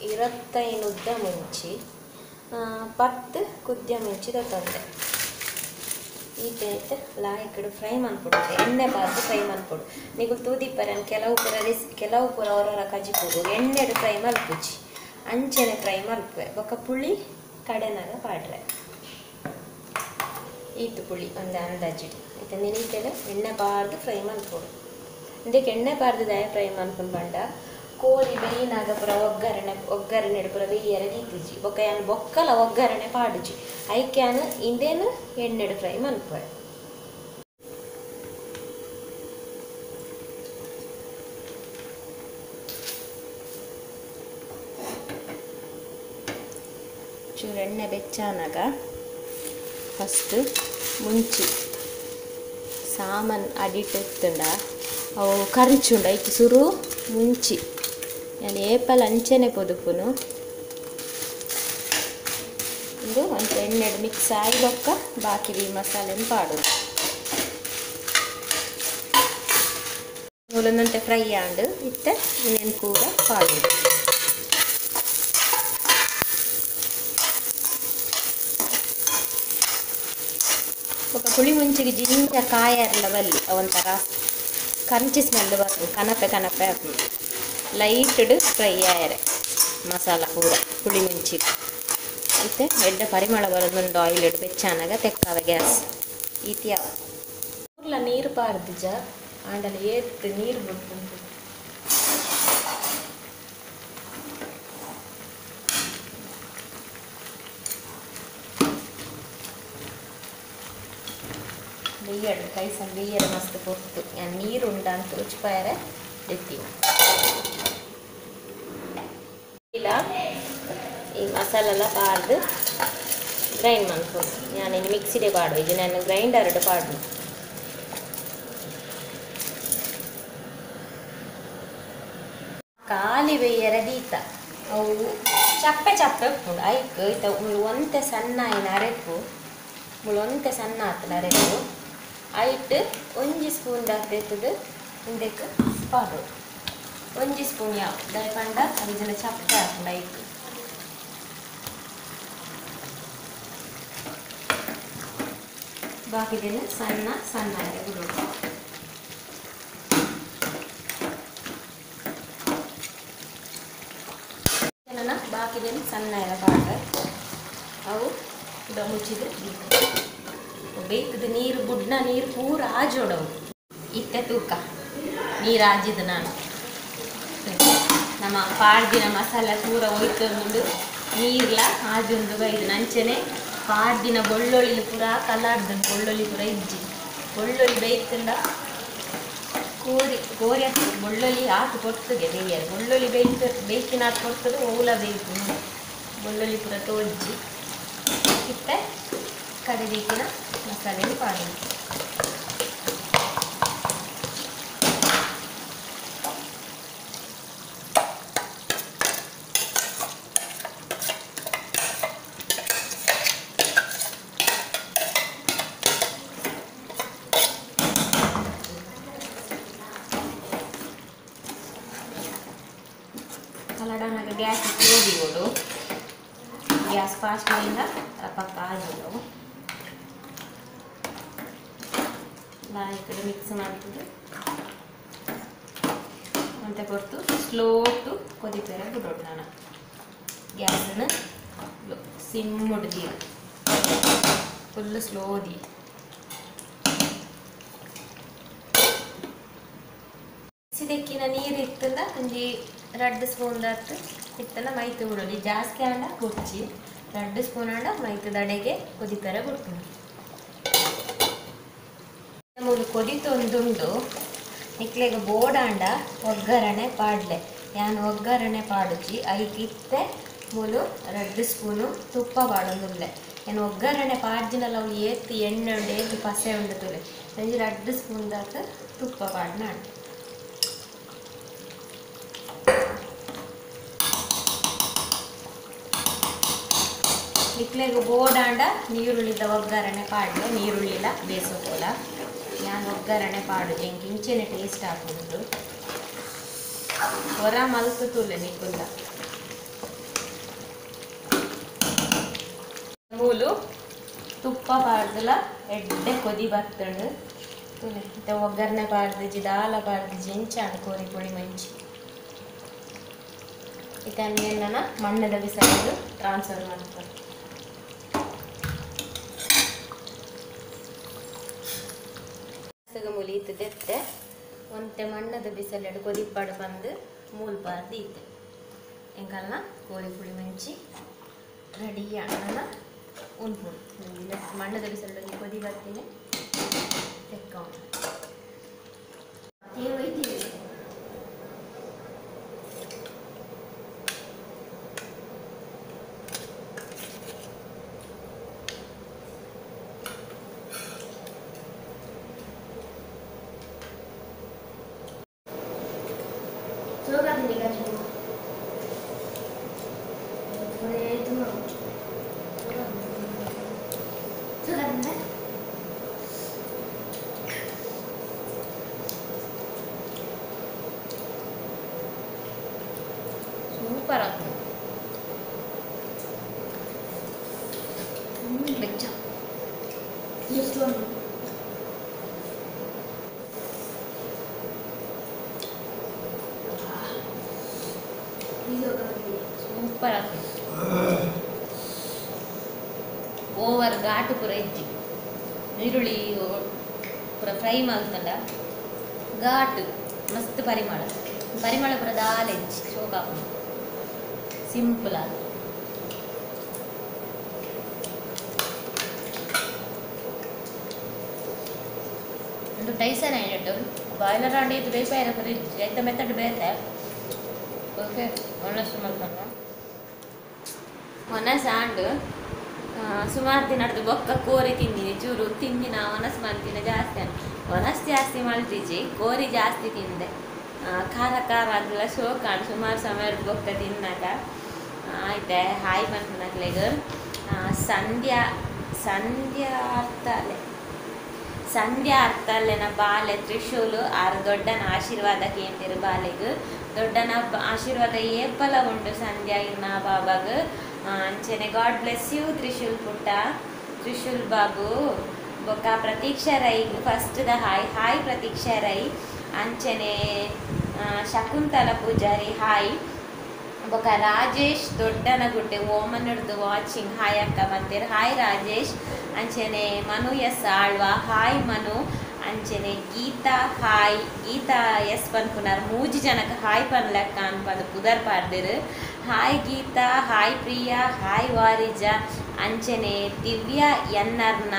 25 ಉದ್ದ ಮುಂಚಿ 10 ಕುದ್ಯ ಮುಂಚಿ ತೊಂದೆ ಈತೆ ಲಾಯ್ಕಡು ಫ್ರೈ ಮಾಡ್ಕೊಡುತ್ತೆ ಎಣ್ಣೆ ಬಾರ್ದು ಫ್ರೈ ಮಾಡ್ಕೊಡು ನೀವು ತೂದಿಪ್ಪರನ್ನು ಕೆಲವು ಪುರ ಅವರವರ ಕಜಿಪುಡು ಎಣ್ಣೆಡು ಫ್ರೈ ಮಲ್ಪುಜಿ ಅಂಚೆನೆ ಫ್ರೈ ಮಲ್ಪುವೆ ಬೊಕ ಪುಳಿ ಕಡೆನಾಗ ಪಾಡ್ರೆ ಈತು ಪುಳಿ ಒಂದು ಅಂದಾಜಿಡು ಆಯ್ತು ನೆನೀತೆಲ್ಲ ಎಣ್ಣೆ ಬಾರ್ದು ಫ್ರೈ ಮಲ್ಕೊಡು ಇದಕ್ಕೆ ಎಣ್ಣೆ ಪಾರ್ದು ದಯ ಫ್ರೈ ಮಾಡ್ಕೊಂಡು ಬಂಡ ಕೋರಿ ಬೇಯಿನಾಗ ಪುರ ಒಗ್ಗರಣೆ ಪುರ ಬೇಯರ ದೀಪುಜಿ ಬೊಕ್ಕ ಯಾನು ಬೊಕ್ಕಲ ಒಗ್ಗರಣೆ ಪಾಡುಜಿ ಐಕ್ಯಾನು ಇಂದೇನು ಎಣ್ಣೆಡು ಫ್ರೈ ಮಲ್ಪುವೆ ಚೂರು ಎಣ್ಣೆ ಬೆಚ್ಚಾನಾಗ ಫಸ್ಟ್ ಮುಂಚಿ ಸಾಮಾನು ಅಡಿಟ್ಟುಂಡ ಅವು ಕರ್ಚುಂಡ ಐತಿ ಸುರು ಮುಂಚಿ ನಾನು ಏಪಲ್ ಅಂಚೆನೆ ಪೊದುಪುನು ಇದು ಒಂದು ಎಣ್ಣೆಡು ಮಿಕ್ಸ್ ಆಗಿ ಬೊಕ್ಕ ಬಾಕಿ ಈ ಮಸಾಲೆನ ಪಾಡೋದು ಮೂಲೊಂದಂತೆ ಫ್ರೈ ಆಂಡು ಇತ್ತೆ ಇನ್ನೇನು ಕೂಡ ಪಾಡೋದು ఒక పుಳಿ ಮುಂಚಿಗೆ ಜಿಂಜ ಕಾಯರ್ಲ ಬಲ್ಲಿ ಒಂಥರ ಕಂಚಿ ಸ್ಮೆಲ್ ಬರ್ತದೆ ಕನಪೆ ಲೈಟ್ಡ್ ಫ್ರೈ ಆಯರೆ ಮಸಾಲ ಪೂರ ಪುಳಿ ಮುಂಚಿಗೆ ಮತ್ತೆ ಎಡ್ಡೆ ಪರಿಮಳ ಬರೋದೊಂದು ಆಯಿಲ್ ಇಡು ಬೆಚ್ಚಾನಾಗ ತೆಕ್ಕಾವ ಗ್ಯಾಸ್ ಈತಿಯಾವ ಊರ್ಲ ನೀರು ಪಾರ್ದಿಜ ಆಂಡಲ ಏತ್ತು ನೀರು ಬಿಡ್ಕೊಂಡು ಬೆಯ್ಯಡು ಕೈಸನ್ ಬೆಯ್ಯರು ಮಸ್ತ್ ಕೊಡ್ತು ನಾನು ನೀರು ಉಂಡಂತ ರುಚಿಪಾಯರೆ ಎತ್ತೀನಿ ಇಲ್ಲ ಈ ಮಸಾಲೆಲ್ಲ ಪಾರ್ದು ಗ್ರೈಂಡ್ ಮಾಡ್ಕೊಂಡು ನಾನು ಇನ್ನು ಮಿಕ್ಸಿಡೆ ಪಾಡು ಇದು ನಾನು ಗ್ರೈಂಡರ್ಡು ಪಾಡು ಖಾಲಿ ಬೆಯ್ಯರ ದೀತ ಅವು ಚಪ್ಪೆ ಉಂಡು ಐಕ್ ಒಂತೆ ಸಣ್ಣ ಅರೆಪು ಮುಳೊಂತೆ ಸಣ್ಣ ಆತಲ್ಲ ರೆಡು ಐಟ್ 1 ಸ್ಪೂನ್ ದಾಗ್ತೈತದು ಹಿಂದಕ್ಕೆ ಪಾಡು 1 ಸ್ಪೂನ್ ಯಾವ ದಯಪಂಡ ಅದನ್ನ ಚಪ್ಪೆ ಹಾಕೊಂಡ ಐಟ್ ಬಾಕಿದೇನು ಸಣ್ಣ ಸಣ್ಣ ಬಿಡು ಬಾಕಿದೇನು ಸಣ್ಣ ಪಾಡ ಅವು ಮುಚ್ಚಿದ್ರೆ ಬೇಕದ ನೀರು ಬುಡ್ನ ನೀರು ಪೂರ ಆಜೋಡವು ಇತ್ತೆ ತೂಕ ನೀರು ಆಜಿದ್ದು ನಾನು ನಮ್ಮ ಪಾಡ್ದಿನ ಮಸಾಲೆ ಪೂರ ಒಯ್ತೊಂದು ನೀರ್ಲ ಆಜೊಂದು ಬೈದು ನಂಚನೆ ಪಾಡ್ದಿನ ಬೆಳ್ಳುಳ್ಳಿ ಪೂರ ಕಲಾಡ್ದು ಬೆಳ್ಳುಳ್ಳಿ ಪೂರ ಇಜ್ಜಿ ಬೆಳ್ಳುಳ್ಳಿ ಬೇಯ್ತಂಡ ಕೋರಿ ಹಾಕ್ತದೆ ಬೆಳ್ಳುಳ್ಳಿ ಹಾಕಿ ಕೊಡ್ತದೆ ಬೇಯರು ಬೆಳ್ಳುಳ್ಳಿ ಬೇಯ್ತಿನ ಹಾಕಿ ಕೊಡ್ತದೆ ಓಲ ಬೇಯ್ತು ಬೆಳ್ಳುಳ್ಳಿ ಪೂರ ತೋಜ್ಜಿ ಇತ್ತೆ ಕಡಿದಿಕ್ಕಿನ ಮಸಾಲೆ ಪಾಡಿ ಕಲಡನಾಗ ಗ್ಯಾಸ್ ಹೋಗಿಗೋಡು ಗ್ಯಾಸ್ ಫಾಸ್ಟಿಂದ ಪಕ್ಕ ಆಗಿದ್ದವು ಈ ಕಡೆ ಮಿಕ್ಸ್ ಮಾಡ್ತಿದ್ದು ಅಂತ ಕೊಟ್ಟು ಸ್ಲೋ ಟು ಕೊದಿಪೇರೆ ಬಿಡೋದು ನಾನು ಗ್ಯಾಸನ್ನು ಸಿಮ್ ಹೊಡೆದಿ ಫುಲ್ ಸ್ಲೋದಿ ಸಿದಕ್ಕಿನ ನೀರು ಇತ್ತಲ್ಲ ಒಂಜಿ 2 ಸ್ಪೂನ್ ದಾತು ಇತ್ತಲ್ಲ ಮೈತು ಬಿಡೋದು ಜಾಸ್ತಿ ಆಂಡ ಕುಚ್ಚಿ 2 ಸ್ಪೂನ್ ಆಂಡ ಮೈತು ದಡೆಗೆ ಕೊದಿಪೇರೆ ಬಿಡ್ತೀನಿ ಮೂರು ಕೊದಿತೊಂದುಂಡು ನಿಕ್ಲೆಗ ಬೋಡಾಂಡ ಒಗ್ಗರಣೆ ಪಾಡ್ಲೆ ಯಾನು ಒಗ್ಗರಣೆ ಪಾಡುಜಿ ಐಕಿತ್ತೆ ಮೂಲು 2 ಸ್ಪೂನು ತುಪ್ಪ ಪಾಡೊಂದುಲ್ಲೆ ಏನು ಒಗ್ಗರಣೆ ಪಾಡ್ಜಿನಲ್ಲ ಅವು ಏತ್ತಿ ಎಣ್ಣೆ ಉಂಡು ಏತ್ತಿ ಪಸೆ ಉಂಡು ತುಲೆ 2 ಸ್ಪೂನ್ ದಾತು ತುಪ್ಪ ಪಾಡ್ನ ನಿಕ್ಲೆಗ ಬೋಡಾಂಡ ನೀರುಳ್ಳಿದ ಒಗ್ಗರಣೆ ಪಾಡ್ಲೆ ನೀರುಳ್ಳಿಲ ಬೇಸೋಕೋಲ ನಾನು ಒಗ್ಗರಣೆ ಪಾಡುದು ಹೆಂಗೆ ಇಂಚೆನೆ ಟೇಸ್ಟ್ ಹಾಕೋದು ಹೊರ ಮಲ್ತು ತುಲೆ ನಿಕ್ಕುಲ್ಲ ಮೂಲು ತುಪ್ಪ ಪಾಡ್ದಲ ಎಡ್ಡೆ ಕೊದಿ ಬರ್ತಂಡು ತುಲೆ ಮತ್ತೆ ಒಗ್ಗರಣೆ ಪಾಡ್ದಿಜಿ ದಾಲ ಪಾಡ್ದಿಜಿ ಇಂಚಾಂಡು ಕೋರಿ ಪುಳಿ ಮಂಚಿ ಇದನ್ನ ಮಣ್ಣದ ಬಿಸಿಲು ಟ್ರಾನ್ಸ್ಫರ್ ಮಾಡ್ತಾರೆ ಮೂಲಿ ಇತ್ತು ತೆತ್ತೆ ಒಂತೆ ಮಣ್ಣದ ಬಿಸಿಲೆಡು ಕೊದಿಪ್ಪಾಡು ಬಂದು ಮೂಲ್ ಪಾರ್ದು ಇತ್ತೆ ಎಂಕಲ್ನ ಕೋಳಿ ಪುಳಿ ಮುಂಚಿ ರೆಡಿ ಅಣ್ಣನ ಉಂಟು ಮಣ್ಣದ ಬಿಸಿಲಲ್ಲಿ ಕೊದಿ ಬರ್ತೀನಿ ತೆಕ್ಕ ಒಯ್ತೀವಿ ಸೂಪರ್ ಆಗ್ತದೆ ಬೆಚ್ಚ ಎಷ್ಟು ಸೂಪರ್ ಆಗ್ತದೆ ಓವರ್ ಘಾಟು ಪೂರ ಇಜ್ಜಿ ಈರುಳ್ಳಿ ಪೂರ ಫ್ರೈ ಮಾಡ್ತಂಡ ಘಾಟು ಮಸ್ತ್ ಪರಿಮಳ ಪೂರ ದಾಲ ಇಜ್ಜಿ ಶೋಕ ಸಿಂಪಲ್ ಆದ ಒಂದು ಟೈಸನ್ ಆಯಿಟ್ಟು ಬಾಯ್ಲರ್ ಆಂಡಿ ಇದು ಬೇರೆ ಫ್ರಿಜ್ ಎಂತ ಮೆತ್ತಡ್ ಬೇರೆ ಓಕೆ ಒಣಸು ಮಾಡ್ಕೊಂಡು ಒಣಸು ಆಂಡು ಸುಮಾರು ದಿನ ಅದು ಬೊಕ್ಕ ಕೋರಿ ತಿಂದಿನಿ ಚೂರು ತಿಂದಿನ ಒಣಸು ಮಾಡ್ತಿನ ಜಾಸ್ತಿ ಒಣಸು ಜಾಸ್ತಿ ಮಾಡ್ತಿಜಿ ಕೋರಿ ಜಾಸ್ತಿ ತಿಂದೆ ಖಾರ ಖಾರ ಅದೆಲ್ಲ ಶೋಕಾಣ್ ಸುಮಾರು ಸಮಯ ಬೊಕ್ಕ ತಿನ್ನಾಕ ಆಯ್ತೆ ಹಾಯ್ ಮಾಡ್ಕೊಳಕ್ಲೆಗ ಸಂಧ್ಯಾ ಅರ್ಥಾಲೆ ಸಂಧ್ಯಾ ಅರ್ಥಲೆನ ಬಾಲೆ ತ್ರಿಶೂಲು ಆರು ದೊಡ್ಡನ ಆಶೀರ್ವಾದ ಕೇಂದ್ರ ಬಾಲೆಗ್ ದೊಡ್ಡನ ಆಶೀರ್ವಾದ ಏಪಲ ಉಂಡು ಸಂಧ್ಯಾ ಇನ್ನ ಬಾಬಾಗ್ ಅಂಚನೆ ಗಾಡ್ ಬ್ಲೆಸ್ ಯು ತ್ರಿಶೂಲ್ ಪುಟ್ಟ ತ್ರಿಶೂಲ್ ಬಾಬು ಬೊಕ್ಕ ಪ್ರತೀಕ್ಷಾ ರೈ ಫಸ್ಟ್ ದ ಹಾಯ್ ಹಾಯ್ ಪ್ರತೀಕ್ಷಾ ರೈ ಅಂಚನೆ ಶಕುಂತಲ ಪೂಜಾರಿ ಹಾಯ್ ಬೊಕ್ಕ ರಾಜೇಶ್ ದೊಡ್ಡನ ಗುಡ್ಡೆ ಓಮನ್ ಹಿಡ್ದು ವಾಚಿಂಗ್ ಹಾಯ್ ಅಕ್ಕ ಬಂತೀರ ಹಾಯ್ ರಾಜೇಶ್ ಅಂಚನೆ ಮನು ಎಸ್ ಆಳ್ವ ಹಾಯ್ ಮನು ಅಂಚನೆ ಗೀತಾ ಹಾಯ್ ಗೀತಾ ಎಸ್ ಪನ್ಪುನರ್ ಮೂಜಿ ಜನಕ್ಕೆ ಹಾಯ್ ಪನ್ಲಕ್ಕ ಅನ್ಪಂದು ಪುದರ್ ಪಾಡ್ದಿರು hi Geeta hi Priya hi Varija ಅಂಚನೆ ದಿವ್ಯಾ ಎನ್ನರ್ನ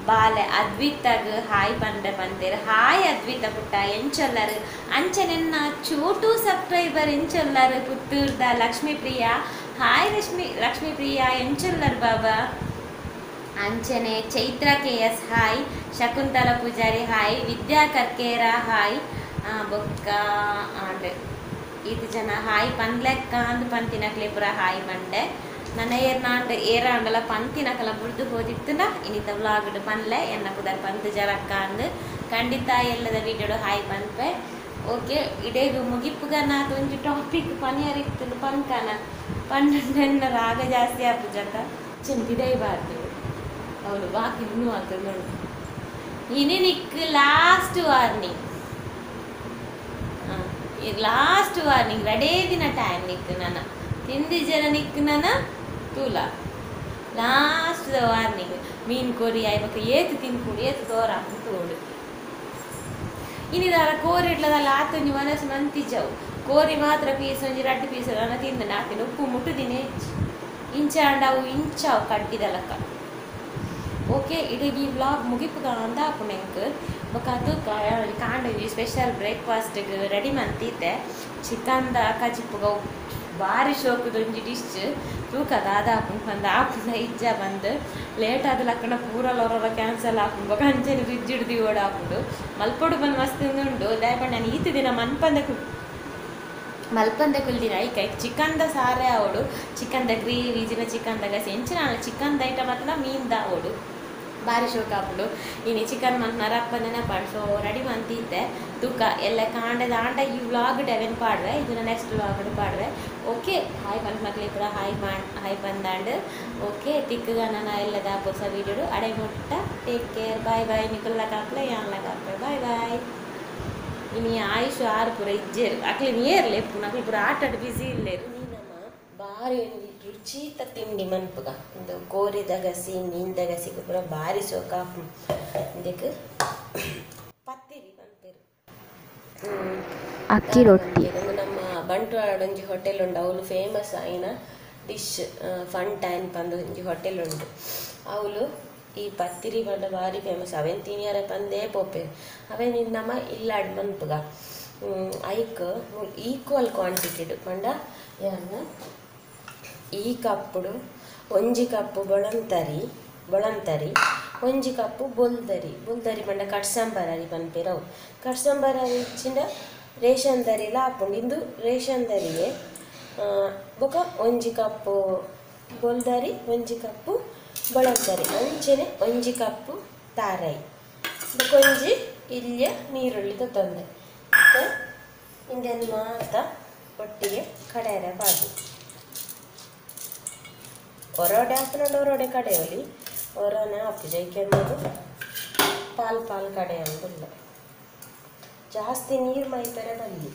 ಬಾಲೆ ಅದ್ವಿತಾಗ ಹಾಯ್ ಪಂಡೆ ಬಂದಿರು ಹಾಯ್ ಅದ್ವಿತ ಪುಟ್ಟ ಎಂಚೊಲ್ಲರು ಅಂಚನೆನ್ನ ಚೋಟು ಸಬ್ಸ್ಕ್ರೈಬರ್ ಎಂಚೊಲ್ಲರು ಪುತ್ತೂರ್ದ ಲಕ್ಷ್ಮೀ ಪ್ರಿಯಾ ಹಾಯ್ ಲಕ್ಷ್ಮೀ ಪ್ರಿಯಾ ಎಂಚೊಲ್ಲರು ಬಾಬಾ ಅಂಚನೆ Chaitra K S hi Shakuntala Poojary hi Vidya Karkera hi ಬೊಕ್ಕ ಇದು ಜನ ಹಾಯ್ ಪನ್ಲೆಕ್ಕ ಅಂದು ಪಂತಿನಕ್ಲೆ ಪುರ ಹಾಯ್ ಮಂಡೆ ನನ್ನ ಏರಾಂಡಲ ಪಂತಿನಕಲ ಬುಡ್ದು ಹೋದಿತ್ತುಂಡ ಇನ್ನಿತ ವ್ಲಾಗ್ಡು ಪನ್ಲೆ ಎನ್ನ ಪುದರ್ ಪಂತು ಜರಕ್ಕ ಅಂದು ಖಂಡಿತ ಎಲ್ಲದ ವೀಡಿಯೋಡು ಹಾಯ್ ಪನ್ಪೆ ಓಕೆ ಇಡೇಗು ಮುಗಿಪ್ಪುಗ ನಾತು ಒಂಜಿ ಟಾಪಿಕ್ ಪನಿಯರಿತ್ತು ಪನ್ಕನ ಪಂಡ ರಾಗ ಜಾಸ್ತಿ ಆಪುಜತ ಚಿಂತಿದೈಬಾರ್ದು ಅವಳು ಬಾಕಿ ಇನ್ನೂ ಆಗ್ತದೆ ನೋಡಿ ಇನಿ ನಿಕ್ ಲಾಸ್ಟ್ ವಾರ್ನಿಂಗ್ ಲಾಸ್ಟ್ ವಾರ್ನಿಂಗ್ ರಡೇ ದಿನ ಟೈಮ್ ನಿಕ್ ನನ್ನ ತಿಂದಿ ಜನ ನಿಕ್ ನನ್ನ ತೂಲ ಲಾಸ್ಟ್ ವಾರ್ನಿಂಗ್ ಮೀನು ಕೋರಿ ಆಯ್ಬೇಕು ಏತು ತಿನ್ಕೊಂಡು ಏತು ತೋರ ತೋಡು ಇನ್ನಿದಾರ ಕೋರಿ ಇಡ್ಲದಲ್ಲ ಆತೊಂಜಿ ಮನಸ್ಸು ಮಂತಿಜವು ಕೋರಿ ಮಾತ್ರ ಪೀಸ್ ಒಂಜಿ ರಡ್ಡು ಪೀಸ್ ನನ್ನ ತಿಂದು ನಾಕಿನ ಉಪ್ಪು ಮುಟ್ಟುದಿನೇ ಇಂಚಾಂಡವು ಇಂಚಾವು ಕಡ್ಡಿದಲಕ್ಕ ಓಕೆ ಇಡೀ ಈ ವ್ಲಾಗ್ ಮುಗಿಪುಗ ಅಂತ ಹಾಕೊಂಡೆಂಕ್ ಬೊಕ್ಕ ಅದು ಕಾಂಡ ಸ್ಪೆಷಲ್ ಬ್ರೇಕ್ಫಾಸ್ಟ್ಗೆ ರೆಡಿ ಮಂತಿದ್ದೆ ಚಿಕನ್ದ ಕಜಿಪ್ಪುಗ ಭಾರಿ ಶೋಕದೊಂಜಿ ಡಿಶ್ ತೂಕದ ಅದು ಹಾಕೊಂಡು ಬಂದು ಹಾಕೊಂಡ ಇಜ್ಜ ಬಂದು ಲೇಟ್ ಆದ ಲಕ್ಕಣ ಪೂರಲ್ಲ ಅವರ ಕ್ಯಾನ್ಸಲ್ ಹಾಕೊಂಡು ಬೊಕ್ಕ ಅಂಚನೆ ಫ್ರಿಜ್ ಹಿಡ್ದು ಓಡ ಹಾಕೊಂಡು ಮಲ್ಪೊಡು ಬಂದು ಮಸ್ತ್ ಉಂಡು ದಯಪಂಡು ನಾನು ಈತ ದಿನ ಮಲ್ಪಂದೆ ಕುಲ್ದಿನ ಐಕ ಚಿಕನ್ದ ಸಾರೇ ಅವಡು ಚಿಕನ್ದ ಗ್ರೇವಿ ಜಿನ ಚಿಕನ್ದ ಗಸಿ ಎಂಚಿನ ಚಿಕನ್ದ ಐಟಮ್ ಅಥವಾ ಮೀನ್ದ ಅವಡು ಭಾರಿ ಶೋಕ ಹಾಕೊಂಡು ಇನ್ನು ಚಿಕನ್ ಮತ್ತು ನರಪ್ಪಂದನೆ ಪಾಡು ಸೊ ರೆಡಿ ಮಂತಿದ್ದೆ ತೂಕ ಎಲ್ಲ ಕಾಂಡದ ಆಂಡ ಈ ವ್ಲಾಗ್ ಡೆವೆನ್ ಪಾಡ್ವೆ ಇದನ್ನ ನೆಕ್ಸ್ಟ್ ವ್ಲಾಗ್ ಪಾಡ್ವೆ ಓಕೆ ಹಾಯ್ ಬಂದ ಮಕ್ಳಿಗೆ ಕೂಡ ಹಾಯ್ ಬಂದಾಂಡು ಓಕೆ ತಿಕ್ಕಗ ನಾನು ಎಲ್ಲದ ಹೊಸ ವೀಡಿಯೋಡು ಅಡೆ ಮುಟ್ಟ ಟೇಕ್ ಕೇರ್ ಬಾಯ್ ಬಾಯ್ ನಿಕಲ್ಲ ಕಾಪ್ಲೆ ಯಾನ್ಲ ಕಾಪ್ಲೆ ಬಾಯ್ ಬಾಯ್ ಇನ್ನು ಆಯುಷ್ ಆರು ಪೂರ ಇಜ್ಜೇರು ಅಕ್ಲಿ ನೀರ್ಲೆ ನಕ್ಲಿ ಪೂರ ಆಟ ಬಿಸಿ ಇಲ್ಲೇರು ನೀನಮ್ಮ ಭಾರಿ ರುಚಿತ ತಿಂಡಿ ಮನ್ಪುಗ ಒಂದು ಕೋರಿ ದಗಸಿ ಮೀನ್ ದಗಸಿಗೆ ಪೂರ ಭಾರಿ ಸೋಕ ಇದಕ್ಕೆ ಪತ್ತಿರಿ ಮನ್ಪೇರು ಅಕ್ಕಿ ರೊಟ್ಟಿ ನಮ್ಮ ಬಂಟ್ವಾಳ ಒಂಜಿ ಹೋಟೆಲ್ ಉಂಡು ಅವಳು ಫೇಮಸ್ ಆಯಿನ ಡಿಶ್ ಫಂಟೈನ್ ಪಂದು ಒಂಜಿ ಹೋಟೆಲ್ ಉಂಡು ಅವಳು ಈ ಪತ್ತಿರಿ ಬಂಡ ಭಾರಿ ಫೇಮಸ್ ಅವೇನು ತಿನಿಯಾರ ಪಂದೇ ಪೋಪೆ ಅವೇನು ನಮ್ಮ ಇಲ್ಲಾಡ್ ಮನ್ಪುಗ ಐಕ್ ಈಕ್ವಲ್ ಕ್ವಾಂಟಿಟಿಡು ಪಂಡ ಯಾರನ್ನ ಈ ಕಪ್ಪುಡು ಒಂಜಿ ಕಪ್ಪು ಬೊಳಂತರಿ ಒಂಜಿ ಕಪ್ಪು ಬೊಲ್ದರಿ ಪಂಡ ಕಟ್ಸಂಬರರಿ ಪನ್ಪೇರವು ಕಟ್ಸಂಬರರಿ ಇಚ್ಚಿಂಡ ರೇಷನ್ ದರಿಲ ಹಾಕೊಂಡು ಇಂದು ರೇಷನ್ ದರಿಗೆ ಬೊಕ ಒಂಜಿ ಕಪ್ಪು ಬೊಲ್ದರಿ ಒಂಜಿ ಕಪ್ಪು ಬೊಳಂತರಿ ಅಂಚನೆ ಒಂಜಿ ಕಪ್ಪು ತಾರಾಯಿ ಬೊಕೊಂಜಿ ಇಲ್ಲಿಯ ನೀರುಳ್ಳಿ ತೊಂದೆ ಇಂದೆನ್ ಮಾತ ಒಟ್ಟಿಗೆ ಕಡೆಯರೆ ಬಾಗಿ ಹೊರಡೆ ಹಾಕಿನೊಂಡು ಹೊರಡೆ ಕಡೆಯಲ್ಲಿ ಹೊರನೆ ಹಾಕಿ ಜೈಕೆಂಬುದು ಪಾಲ್ ಕಡೆಯಲ್ಲ ಜಾಸ್ತಿ ನೀರು ಮೈತಾರೆ ಬಲ್ಲಿ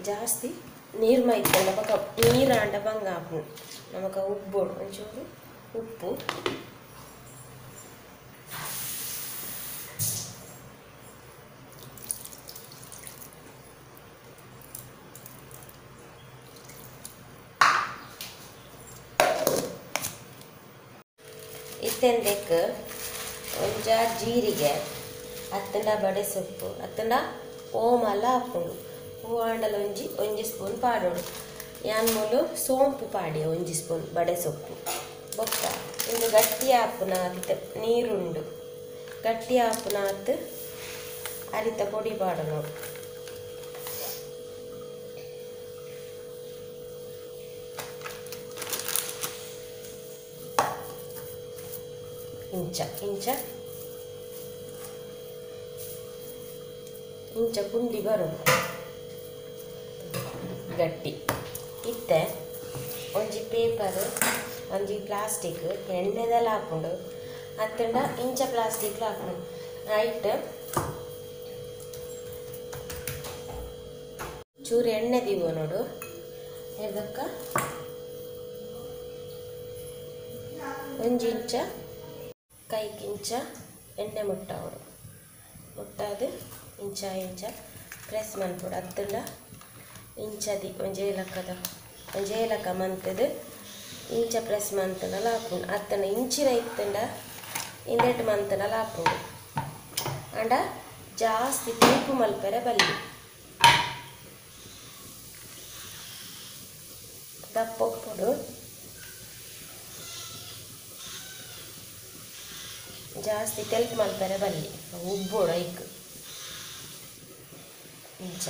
ಜಾಸ್ತಿ ನೀರು ಮೈತಲ್ಲ ನಮಕ ನೀರಾಂಡ ಬಂಗ ಹಾಕು ನಮಕ ಉಪ್ಪು ಒಂಚೂರು ಉಪ್ಪು ಇತ್ತೆಂದಕ್ಕೆ ಒಂಜ ಜೀರಿಗೆ ಹತ್ತಂಡ ಬಡೆ ಸೊಪ್ಪು ಹತ್ತಂಡ ಓಮಲ್ಲ ಹಾಕೊಂಡು ಹೂವಾಂಡಲ ಒಂಜಿ ಸ್ಪೂನ್ ಪಾಡೋಡು ಯಾನ್ಮೂಲು ಸೋಂಪು ಪಾಡಿ ಒಂಜಿ ಸ್ಪೂನ್ ಬಡೆ ಸೊಪ್ಪು ಬೊಕ್ಕ ಇಂದು ಗಟ್ಟಿ ಹಾಪುನ ನೀರುಂಡು ಗಟ್ಟಿ ಹಾಪುನ ಹತ್ತು ಅರಿತ ಪೊಡಿ ಪಾಡ ನೋಡು ಇಂಚ ಇಂಚ ಇಂಚ ಪುಂಡಿ ಬರೋದು ಗಟ್ಟಿ ಇತ್ತೆ ಒಂಜಿ ಪೇಪರ್ ಒಂಜಿ ಪ್ಲಾಸ್ಟಿಕ್ ಎಣ್ಣೆದೆಲ್ಲ ಹಾಕೊಂಡು ಹತ್ತಂಡ ಇಂಚ ಪ್ಲಾಸ್ಟಿಕ್ ಹಾಕೊಂಡು ನೈಟ್ ಚೂರು ಎಣ್ಣೆ ದೀವ ನೋಡು ಇದಕ್ಕ ಒಂಜಿ ಇಂಚ ಕೈಕಿಂಚ ಎಣ್ಣೆ ಮುಟ್ಟವಡು ಮುಟ್ಟಾದು ಇಂಚ ಇಂಚ ಪ್ರೆಸ್ ಮನ್ಪುಡು ಹತ್ತಂಡ ಇಂಚದಿ ಒಂಜಿ ಏಲಕ್ಕ ಮಂತದು ಇಂಚ ಪ್ರೆಸ್ ಮಂತನಲ್ಲ ಹಾಕೊಂಡು ಹತ್ತಂಡ ಇಂಚಿನ ಇತ್ತಂಡ ಇಂದೆಟ್ಟು ಮಂತನಲ್ಲ ಹಾಕೊಂಡು ಅಂಡ ಜಾಸ್ತಿ ತೂಪು ಮಲ್ಪೆರೆ ಬಲ್ಲಿ ದಪ್ಪೊಪ್ಪುಡು ಜಾಸ್ತಿ ತೆಲ್ಪು ಮಲ್ಪೆರೆ ಬಲ್ಲಿ ಉಬ್ಬೋಡು ಐಕ್ ಇಂಚ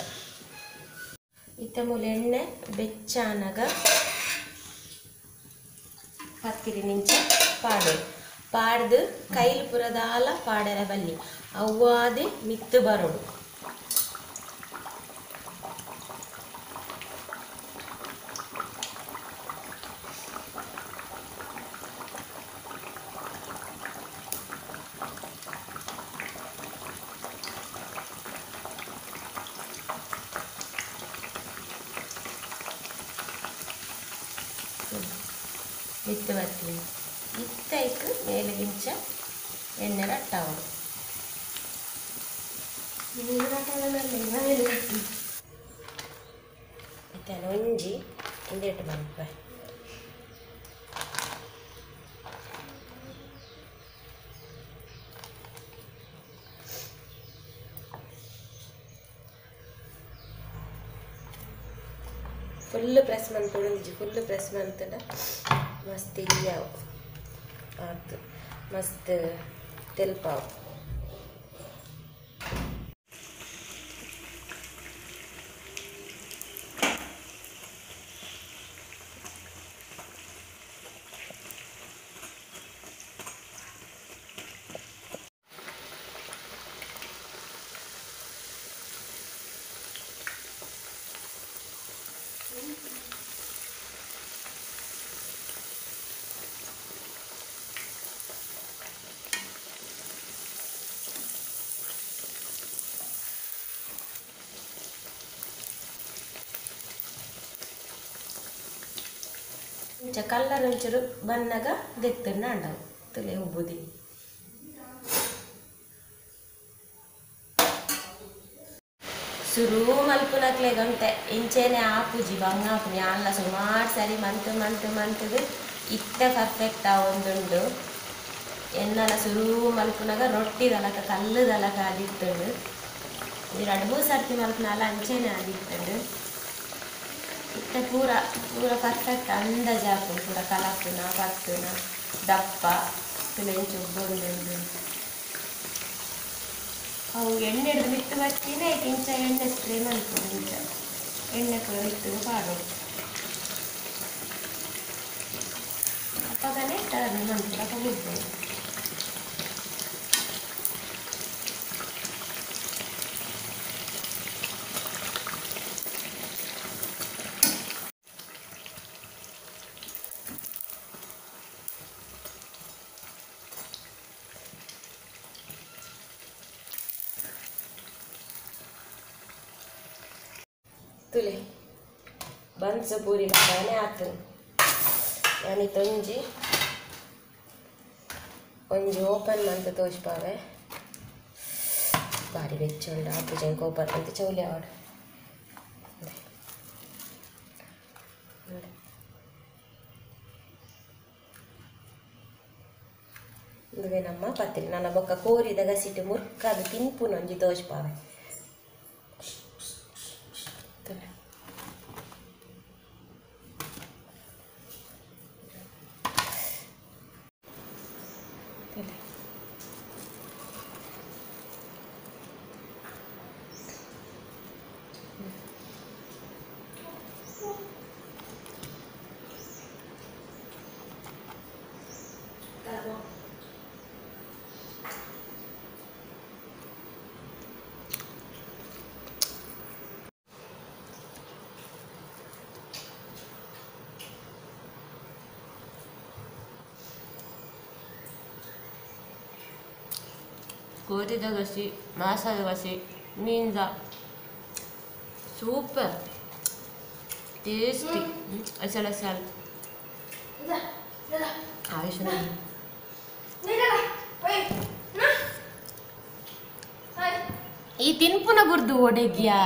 ಇತ್ತ ಮೂಲ ಎಣ್ಣೆ ಬೆಚ್ಚಾನಾಗ ಪತ್ತಿರಿ ನಿಂಚ ಪಾಡ್ದು ಕೈಲು ಪುರದಾಲ ಪಾಡೆರ ಬಲ್ಲಿ ಅವ್ವಾದೆ ಮಿತ್ತು ಬರೋಡು ಮಿತ್ತು ಬರ್ತೀನಿ ಇತ್ತೈಕ್ ಮೇಲಗಿಂಚ ಎಣ್ಣೆ ರಟ್ಟಾವಡು ಮತ್ತೆ ಒಂಜಿ ಇಂದೆಟ್ಟು ಮಲ್ಪ ಫುಲ್ ಪ್ರೆಸ್ ಮನ್ಪೊಡು ಫುಲ್ ಪ್ರೆಸ್ ಮಂತಡ ಮಸ್ತ್ ಇಲ್ಲಿಯಾವು ಆತು ಮಸ್ತ್ ತೆಲ್ಪಾವು ಇಂಚ ಕಲ್ಲರ್ ಒಂಚೂರು ಬನ್ನಗ ದೆತ್ತನ್ನ ಅಂಡವು ತುಲೆ ಉಬ್ಬುದಿ ಶುರು ಮಲ್ಪುನಕ್ಲೆ ಗಂಟೆ ಇಂಚೆನೆ ಆಪುಜಿ ಬಂಗಾಪುನಿ ಅಲ್ಲ ಸುಮಾರು ಸರಿ ಮಂತದು ಇತ್ತೆ ಪರ್ಫೆಕ್ಟ್ ಒಂದುಂಡು ಎನ್ನಲ ಶುರು ಮಲ್ಪುನಾಗ ರೊಟ್ಟಿ ದಲಕ ಕಲ್ಲು ದಲಕ ಆದಿತ್ತುಂಡು ಇದು 2-3 ಸರ್ತಿ ಮಲ್ಪುನಲ್ಲ ಅಂಚೆನೆ ಆದಿತ್ತುಂಡು ಇತ್ತ ಪೂರ ಪರ್ಫೆಕ್ಟ್ ಅಂದಾಜು ಹಾಕೊಂಡು ಪೂರ ಕಲಪುನ ಪತ್ತುನ ದಪ್ಪ ತುಲೆಂಚು ಉಬ್ಬೊಂದುಂಡು ಅವು ಎಣ್ಣೆ ಹಿಡಿದು ಮಿತ್ತು ಬರ್ತೀನಿ ಇಂಚ ಎಣ್ಣೆ ಸ್ಪ್ರೇ ಮಲ್ಪುಡು ಇಂಚ ಎಣ್ಣೆ ಪೂರ ಮಿತ್ತು ಪಾಡೋದು ಅಪ್ಪಗನೇ ಟರ್ನ್ ಮಲ್ಪುಡ ಹೋಗ್ಬೋದು ತುಲೆ ಬನ್ಸು ಪೂರಿ ಮಸಾಲೆ ಆತು ನಾನಿತ್ತು ಒಂಜಿ ಓಪನ್ ಮಂತ್ ತೋಚ್ಪಾವೆ ಬಾರಿ ಬೆಚ್ಚುಂಡ ಆಪು ಜಂಕ್ ಓಪನ್ ಅಂತ ಚೌಲಿ ಆವಡು ಇದುವೇ ನಮ್ಮ ಪತ್ರಿ ನನ್ನ ಬೊಕ್ಕ ಕೋರಿದ ಗಸಿಟ್ಟು ಮುರ್ಕದು ತಿನ್ಪುನ ಒಂಜಿ ತೋಚ್ಪಾವೆ ಕೋತಿ ದಗಸಿ ಮಾಸ ದಗಸಿ ಮೀನ್ದ ಸೂಪರ್ ಟೇಸ್ಟಿ ಅಸಲ್ ಅಸಲ್ ಆಯುಷ್ ಈ ತಿನ್ಪುನ ಗುರ್ದು ಒಡೆಗ್ಯಾ